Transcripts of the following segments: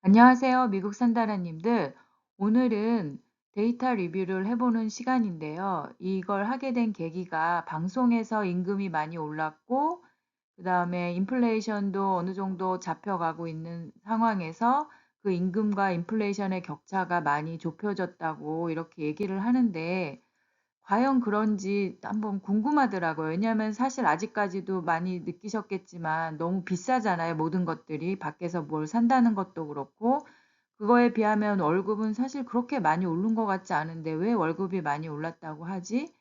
안녕하세요. 미국 산다라님들. 오늘은 데이터 리뷰를 해보는 시간인데요. 이걸 하게 된 계기가 방송에서 임금이 많이 올랐고, 그 다음에 인플레이션도 어느 정도 잡혀가고 있는 상황에서 그 임금과 인플레이션의 격차가 많이 좁혀졌다고 이렇게 얘기를 하는데, 과연 그런지 한번 궁금하더라고요. 왜냐하면 사실 아직까지도 많이 느끼셨겠지만 너무 비싸잖아요. 모든 것들이. 밖에서 뭘 산다는 것도 그렇고. 그거에 비하면 월급은 사실 그렇게 많이 오른 것 같지 않은데 왜 월급이 많이 올랐다고 하지?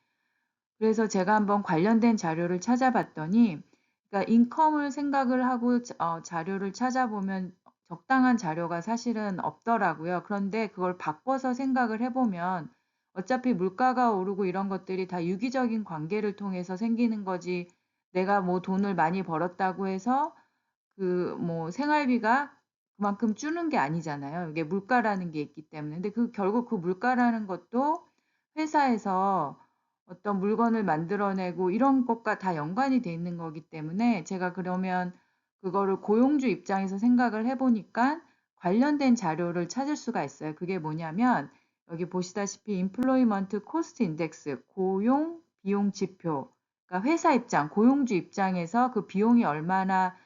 그래서 제가 한번 관련된 자료를 찾아봤더니, 그러니까 인컴을 생각을 하고 자료를 찾아보면 적당한 자료가 사실은 없더라고요. 그런데 그걸 바꿔서 생각을 해보면 어차피 물가가 오르고 이런 것들이 다 유기적인 관계를 통해서 생기는 거지. 내가 뭐 돈을 많이 벌었다고 해서 그 뭐 생활비가 그만큼 주는 게 아니잖아요. 이게 물가라는 게 있기 때문에. 근데 결국 그 물가라는 것도 회사에서 어떤 물건을 만들어내고 이런 것과 다 연관이 돼 있는 거기 때문에 제가 그러면 그거를 고용주 입장에서 생각을 해보니까 관련된 자료를 찾을 수가 있어요. 그게 뭐냐면 여기 보시다시피 Employment Cost Index, 고용 비용 지표. 그러니까 회사 입장, 고용주 입장에서 그 비용이 얼마나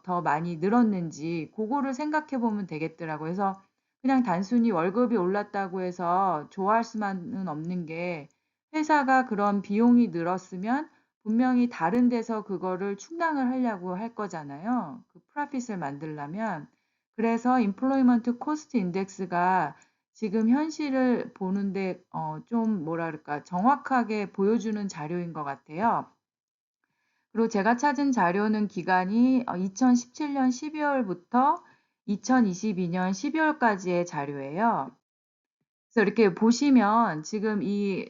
더 많이 늘었는지 그거를 생각해 보면 되겠더라고요. 그래서 그냥 단순히 월급이 올랐다고 해서 좋아할 수만은 없는 게 회사가 그런 비용이 늘었으면 분명히 다른 데서 그거를 충당을 하려고 할 거잖아요. 그 프로핏을 만들려면. 그래서 Employment Cost Index가 지금 현실을 보는데 좀 뭐랄까 정확하게 보여주는 자료인 것 같아요. 그리고 제가 찾은 자료는 기간이 2017년 12월부터 2022년 12월까지의 자료예요. 그래서 이렇게 보시면 지금 이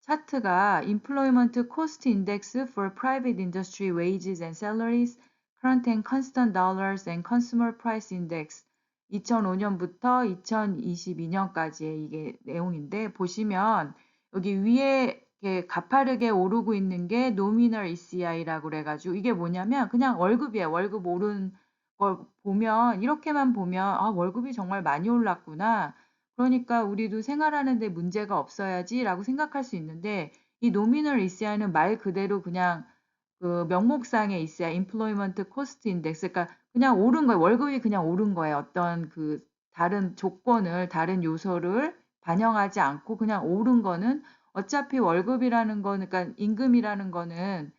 차트가 Employment Cost Index for Private Industry Wages and Salaries, Current and Constant Dollars and Consumer Price Index 2005년부터 2022년까지의 이게 내용인데 보시면 여기 위에 이렇게 가파르게 오르고 있는 게 Nominal ECI라고 그래가지고 이게 뭐냐면 그냥 월급이에요. 월급 오른 걸 보면 이렇게만 보면 아 월급이 정말 많이 올랐구나. 그러니까 우리도 생활하는 데 문제가 없어야지라고 생각할 수 있는데 이 노미널 ECI는 말 그대로 그냥 그 명목상의 ECI, Employment Cost Index, 그러니까 그냥 오른 거예요. 월급이 그냥 오른 거예요. 어떤 그 다른 조건을, 다른 요소를 반영하지 않고 그냥 오른 거는 어차피 월급이라는 거는, 그러니까 임금이라는 거는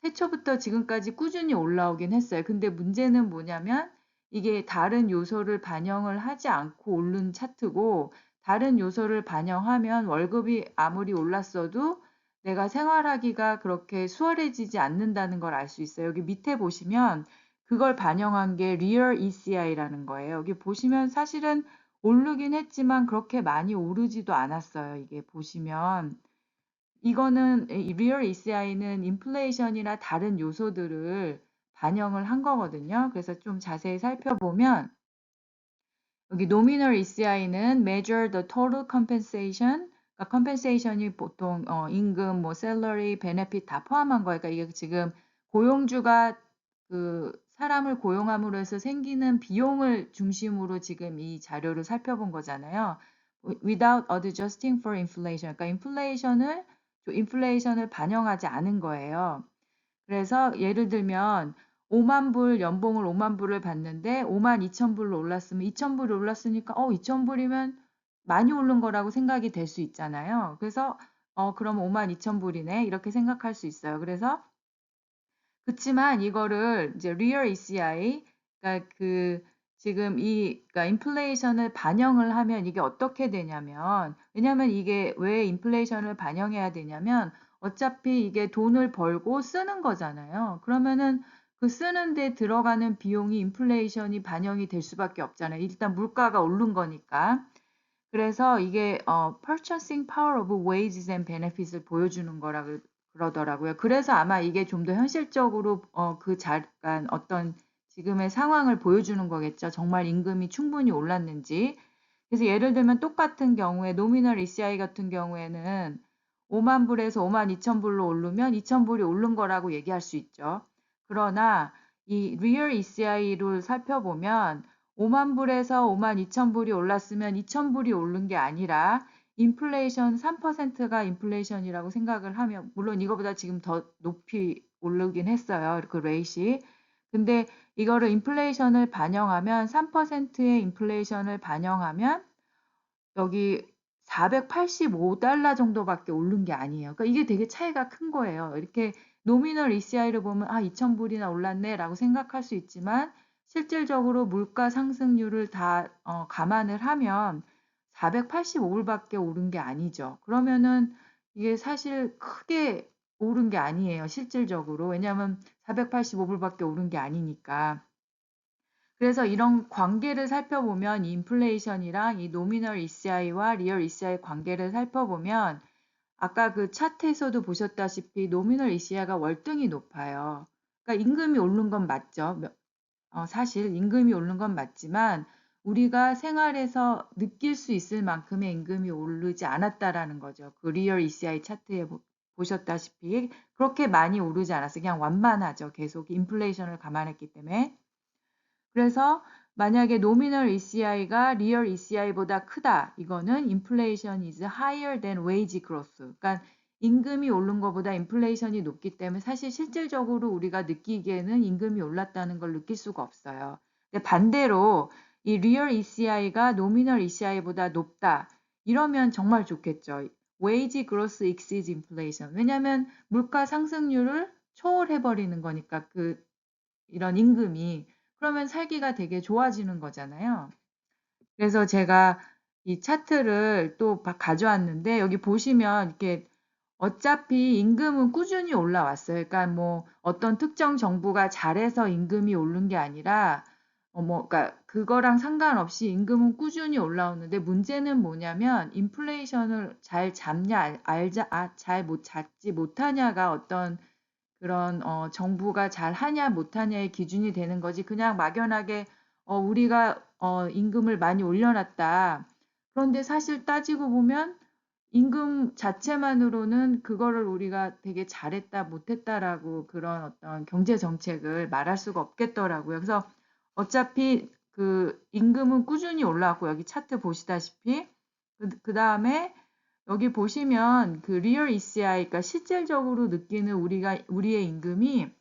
태초부터 지금까지 꾸준히 올라오긴 했어요. 근데 문제는 뭐냐면 이게 다른 요소를 반영을 하지 않고 오른 차트고 다른 요소를 반영하면 월급이 아무리 올랐어도 내가 생활하기가 그렇게 수월해지지 않는다는 걸 알 수 있어요. 여기 밑에 보시면 그걸 반영한 게 Real ECI라는 거예요. 여기 보시면 사실은 오르긴 했지만 그렇게 많이 오르지도 않았어요. 이게 보시면. 이거는 리얼 ECI는 인플레이션이나 다른 요소들을 반영을 한 거거든요. 그래서 좀 자세히 살펴보면 여기 nominal ECI는 measure the total compensation. 그러니까 compensation이 보통 임금, 뭐 salary, benefit 다 포함한 거예요. 그러니까 이게 지금 고용주가 그 사람을 고용함으로 해서 생기는 비용을 중심으로 지금 이 자료를 살펴본 거잖아요. without adjusting for inflation. 그러니까 인플레이션을 반영하지 않은 거예요. 그래서 예를 들면 5만 불 연봉을 5만 불을 받는데 5만 2천 불로 올랐으면 2천 불이 올랐으니까 2천 불이면 많이 오른 거라고 생각이 될 수 있잖아요. 그래서 그럼 5만 2천 불이네 이렇게 생각할 수 있어요. 그래서 그치만 이거를 이제 real ECI, 그러니까 그 지금 그러니까 인플레이션을 반영을 하면 이게 어떻게 되냐면, 왜냐면 이게 왜 인플레이션을 반영해야 되냐면, 어차피 이게 돈을 벌고 쓰는 거잖아요. 그러면은 그 쓰는데 들어가는 비용이 인플레이션이 반영이 될 수밖에 없잖아요. 일단 물가가 오른 거니까. 그래서 이게 purchasing power of wages and benefits을 보여주는 거라 그러더라고요. 그래서 아마 이게 좀 더 현실적으로 그 잠깐 어떤 지금의 상황을 보여주는 거겠죠. 정말 임금이 충분히 올랐는지. 그래서 예를 들면 똑같은 경우에 노미널 ECI 같은 경우에는 5만 불에서 5만 2천 불로 오르면 2천 불이 오른 거라고 얘기할 수 있죠. 그러나 이 real ECI를 살펴보면 5만 불에서 5만 2천 불이 올랐으면 2천 불이 오른 게 아니라 인플레이션 3%가 인플레이션이라고 생각을 하면 물론 이거보다 지금 더 높이 오르긴 했어요. 그 레이시. 근데 이거를 인플레이션을 반영하면 3%의 인플레이션을 반영하면 여기 485달러 정도밖에 오른 게 아니에요. 그러니까 이게 되게 차이가 큰 거예요. 이렇게 노미널 ECI를 보면 2천 불이나 올랐네라고 생각할 수 있지만 실질적으로 물가 상승률을 다 감안을 하면 485불밖에 오른 게 아니죠. 그러면은 이게 사실 크게 오른 게 아니에요. 실질적으로. 왜냐하면 485불밖에 오른 게 아니니까. 그래서 이런 관계를 살펴보면 이 인플레이션이랑 이 노미널 ECI와 리얼 ECI 관계를 살펴보면 아까 그 차트에서도 보셨다시피 노미널 ECI가 월등히 높아요. 그러니까 임금이 오른 건 맞죠. 사실 임금이 오른 건 맞지만 우리가 생활에서 느낄 수 있을 만큼의 임금이 오르지 않았다라는 거죠. 그 리얼 ECI 차트에 보셨다시피 그렇게 많이 오르지 않았어요. 그냥 완만하죠. 계속 인플레이션을 감안했기 때문에. 그래서 만약에 노미널 ECI가 리얼 ECI보다 크다. 이거는 inflation is higher than wage growth. 그러니까 임금이 오른 것보다 인플레이션이 높기 때문에 사실 실질적으로 우리가 느끼기에는 임금이 올랐다는 걸 느낄 수가 없어요. 근데 반대로 이 리얼 ECI가 노미널 ECI보다 높다. 이러면 정말 좋겠죠. wage growth exceeds inflation. 왜냐하면 물가 상승률을 초월해 버리는 거니까 이런 임금이 그러면 살기가 되게 좋아지는 거잖아요. 그래서 제가 이 차트를 또 가져왔는데 여기 보시면 이렇게 어차피 임금은 꾸준히 올라왔어요. 그러니까 뭐 어떤 특정 정부가 잘해서 임금이 오른 게 아니라 그러니까 그거랑 상관없이 임금은 꾸준히 올라오는데 문제는 뭐냐면 인플레이션을 잘 잡냐 잘 못 잡지 못하냐가 어떤 그런 정부가 잘 하냐 못하냐의 기준이 되는 거지. 그냥 막연하게 우리가 임금을 많이 올려놨다. 그런데 사실 따지고 보면 임금 자체만으로는 그거를 우리가 되게 잘했다 못했다라고 그런 어떤 경제 정책을 말할 수가 없겠더라고요. 그래서 어차피 그 임금은 꾸준히 올라왔고 여기 차트 보시다시피 그다음에 여기 보시면 그 리얼 ECI, 그러니까 실질적으로 느끼는 우리의 임금이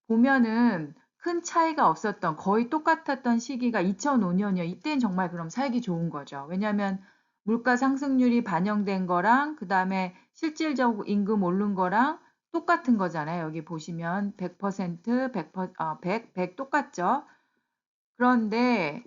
보면은 큰 차이가 없었던 거의 똑같았던 시기가 2005년이요. 이때는 정말 그럼 살기 좋은 거죠. 왜냐하면 물가 상승률이 반영된 거랑 그다음에 실질적으로 임금 오른 거랑 똑같은 거잖아요. 여기 보시면 100%, 100 똑같죠. 그런데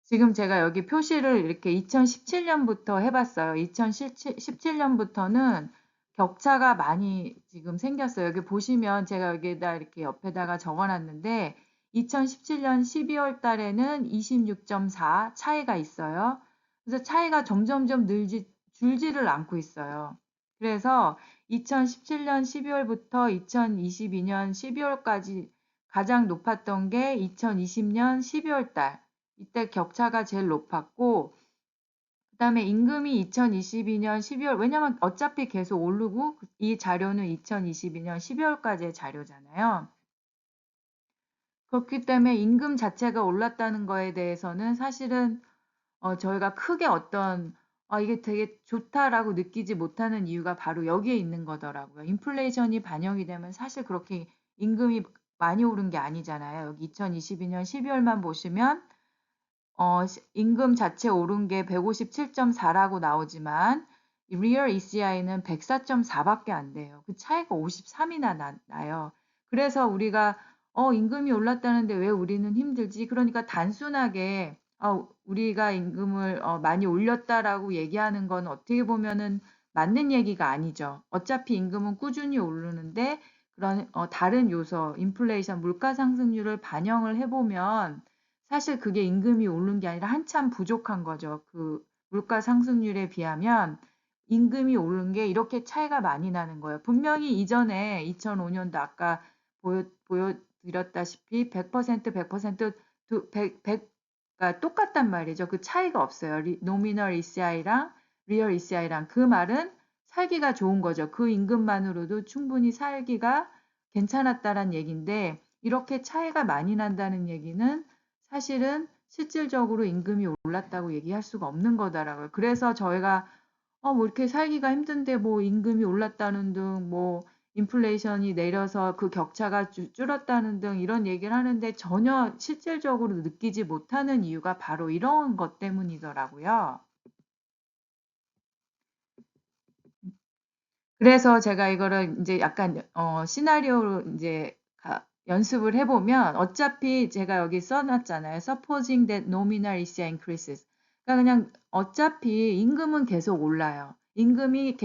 지금 제가 여기 표시를 이렇게 2017년부터 해봤어요. 2017년부터는 격차가 많이 지금 생겼어요. 여기 보시면 제가 여기에다 이렇게 옆에다가 적어놨는데 2017년 12월 달에는 26.4 차이가 있어요. 그래서 차이가 점점점 줄지를 않고 있어요. 그래서 2017년 12월부터 2022년 12월까지 가장 높았던 게 2020년 12월 달. 이때 격차가 제일 높았고 그다음에 임금이 2022년 12월 왜냐면 어차피 계속 오르고 이 자료는 2022년 12월까지의 자료잖아요. 그렇기 때문에 임금 자체가 올랐다는 거에 대해서는 사실은 저희가 크게 어떤 이게 되게 좋다라고 느끼지 못하는 이유가 바로 여기에 있는 거더라고요. 인플레이션이 반영이 되면 사실 그렇게 임금이 많이 오른 게 아니잖아요. 여기 2022년 12월만 보시면 임금 자체 오른 게 157.4라고 나오지만 리얼 ECI는 104.4밖에 안 돼요. 그 차이가 53이나 나요. 그래서 우리가 임금이 올랐다는데 왜 우리는 힘들지? 그러니까 단순하게 우리가 임금을 많이 올렸다라고 얘기하는 건 어떻게 보면은 맞는 얘기가 아니죠. 어차피 임금은 꾸준히 오르는데 그런 다른 요소, 인플레이션, 물가 상승률을 반영을 해보면 사실 그게 임금이 오른 게 아니라 한참 부족한 거죠. 그 물가 상승률에 비하면 임금이 오른 게 이렇게 차이가 많이 나는 거예요. 분명히 이전에 2005년도 아까 보여드렸다시피 100%, 100%, 100가 똑같단 말이죠. 그 차이가 없어요. 노미널 ECI랑 리얼 ECI랑 그 말은 살기가 좋은 거죠. 그 임금만으로도 충분히 살기가 괜찮았다란 얘기인데 이렇게 차이가 많이 난다는 얘기는 사실은 실질적으로 임금이 올랐다고 얘기할 수가 없는 거더라고요. 그래서 저희가 뭐 이렇게 살기가 힘든데 뭐 임금이 올랐다는 등 뭐 인플레이션이 내려서 그 격차가 줄었다는 등 이런 얘기를 하는데 전혀 실질적으로 느끼지 못하는 이유가 바로 이런 것 때문이더라고요. 그래서 제가 이거를 이제 약간 시나리오로 이제 연습을 해보면 어차피 제가 여기 써놨잖아요. Supposing that nominal ECI increases. 그러니까 그냥 어차피 임금은 계속 올라요. 임금이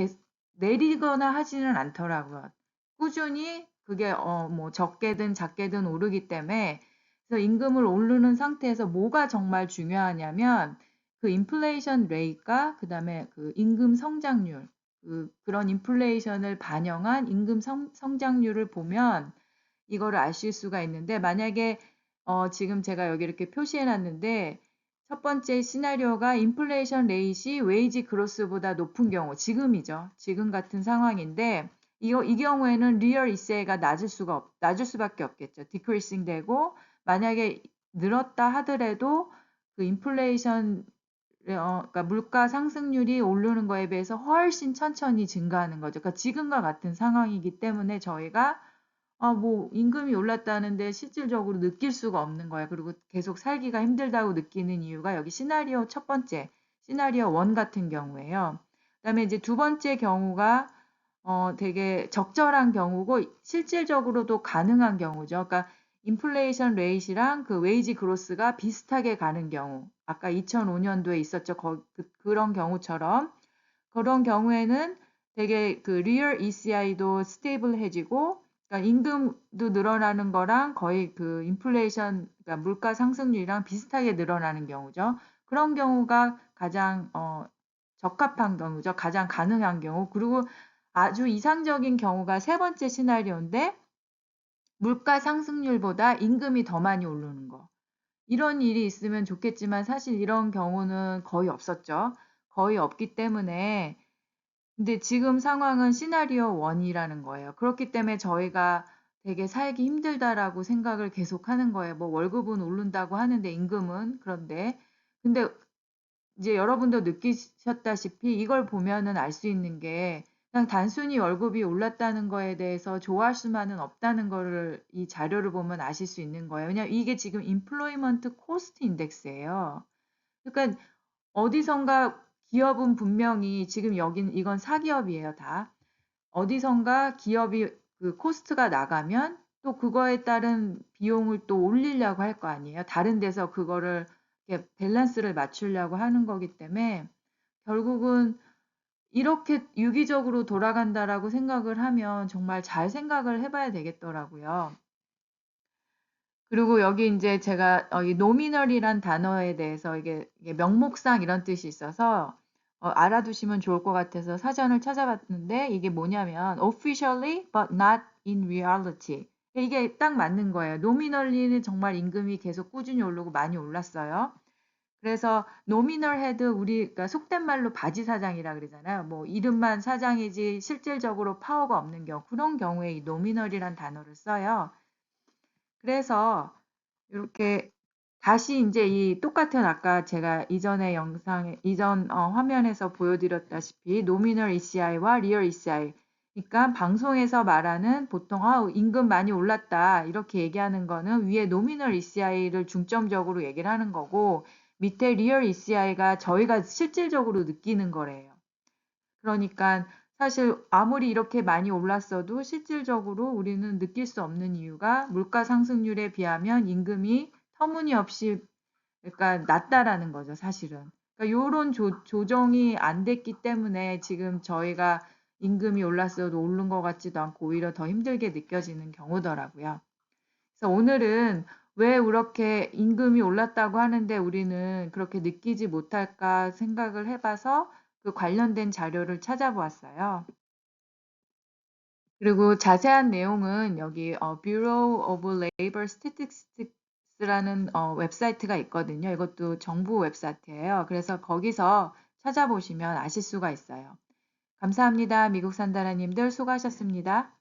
내리거나 하지는 않더라고요. 꾸준히 그게 뭐 적게든 작게든 오르기 때문에 그래서 임금을 오르는 상태에서 뭐가 정말 중요하냐면 그 인플레이션 레이트가 그다음에 그 임금 성장률 그런 인플레이션을 반영한 임금 성장률을 보면 이거를 아실 수가 있는데 만약에 지금 제가 여기 이렇게 표시해 놨는데 첫 번째 시나리오가 인플레이션 레이시 웨이지 그로스보다 높은 경우 지금이죠. 지금 같은 상황인데 이 경우에는 리얼 이세가 낮을 수밖에 없겠죠. 디크리싱 되고 만약에 늘었다 하더라도 그 인플레이션 그러니까 물가 상승률이 오르는 거에 비해서 훨씬 천천히 증가하는 거죠. 그러니까 지금과 같은 상황이기 때문에 저희가 뭐 임금이 올랐다는데 실질적으로 느낄 수가 없는 거예요. 그리고 계속 살기가 힘들다고 느끼는 이유가 여기 시나리오 첫 번째, 시나리오 1 같은 경우에요. 그다음에 이제 두 번째 경우가 되게 적절한 경우고 실질적으로도 가능한 경우죠. 그러니까 인플레이션 레이시랑 그 웨이지 그로스가 비슷하게 가는 경우. 아까 2005년도에 있었죠. 그런 경우처럼 그런 경우에는 되게 그 리얼 ECI도 스테이블해지고 그러니까 임금도 늘어나는 거랑 거의 그 인플레이션 그러니까 물가 상승률이랑 비슷하게 늘어나는 경우죠. 그런 경우가 가장 적합한 경우죠. 가장 가능한 경우. 그리고 아주 이상적인 경우가 세 번째 시나리오인데 물가 상승률보다 임금이 더 많이 오르는 거. 이런 일이 있으면 좋겠지만 사실 이런 경우는 거의 없었죠. 거의 없기 때문에 근데 지금 상황은 시나리오 1이라는 거예요. 그렇기 때문에 저희가 되게 살기 힘들다라고 생각을 계속 하는 거예요. 뭐 월급은 오른다고 하는데 임금은 그런데 근데 이제 여러분도 느끼셨다시피 이걸 보면은 알 수 있는 게 그냥 단순히 월급이 올랐다는 거에 대해서 좋아할 수만은 없다는 거를 이 자료를 보면 아실 수 있는 거예요. 왜냐면 이게 지금 Employment Cost Index예요. 그러니까 어디선가 기업은 분명히 지금 여긴 이건 사기업이에요, 다. 어디선가 기업이 그 코스트가 나가면 또 그거에 따른 비용을 또 올리려고 할 거 아니에요. 다른 데서 그거를 이렇게 밸런스를 맞추려고 하는 거기 때문에 결국은 이렇게 유기적으로 돌아간다라고 생각을 하면 정말 잘 생각을 해봐야 되겠더라고요. 그리고 여기 이제 제가 이 노미널이란 단어에 대해서 이게 명목상 이런 뜻이 있어서 알아두시면 좋을 것 같아서 사전을 찾아봤는데 이게 뭐냐면 officially but not in reality. 이게 딱 맞는 거예요. 노미널리는 정말 임금이 계속 꾸준히 오르고 많이 올랐어요. 그래서 노미널 헤드 우리 그러니까 속된 말로 바지 사장이라 그러잖아요. 뭐 이름만 사장이지 실질적으로 파워가 없는 경우 그런 경우에 이 노미널이란 단어를 써요. 그래서 이렇게 다시 이제 이 똑같은 아까 제가 이전의 영상에 이전 화면에서 보여드렸다시피 노미널 ECI와 리얼 ECI 그러니까 방송에서 말하는 보통 임금 많이 올랐다 이렇게 얘기하는 거는 위에 노미널 ECI를 중점적으로 얘기를 하는 거고 밑에 리얼 ECI가 저희가 실질적으로 느끼는 거래요. 그러니까 사실 아무리 이렇게 많이 올랐어도 실질적으로 우리는 느낄 수 없는 이유가 물가 상승률에 비하면 임금이 터무니없이 그러니까 낮다라는 거죠, 사실은. 그러니까 요런 조정이 안 됐기 때문에 지금 저희가 임금이 올랐어도 오른 것 같지도 않고 오히려 더 힘들게 느껴지는 경우더라고요. 그래서 오늘은 왜 그렇게 임금이 올랐다고 하는데 우리는 그렇게 느끼지 못할까 생각을 해봐서 그 관련된 자료를 찾아보았어요. 그리고 자세한 내용은 여기 Bureau of Labor Statistics라는 웹사이트가 있거든요. 이것도 정부 웹사이트예요. 그래서 거기서 찾아보시면 아실 수가 있어요. 감사합니다. 미국 산다라님들 수고하셨습니다.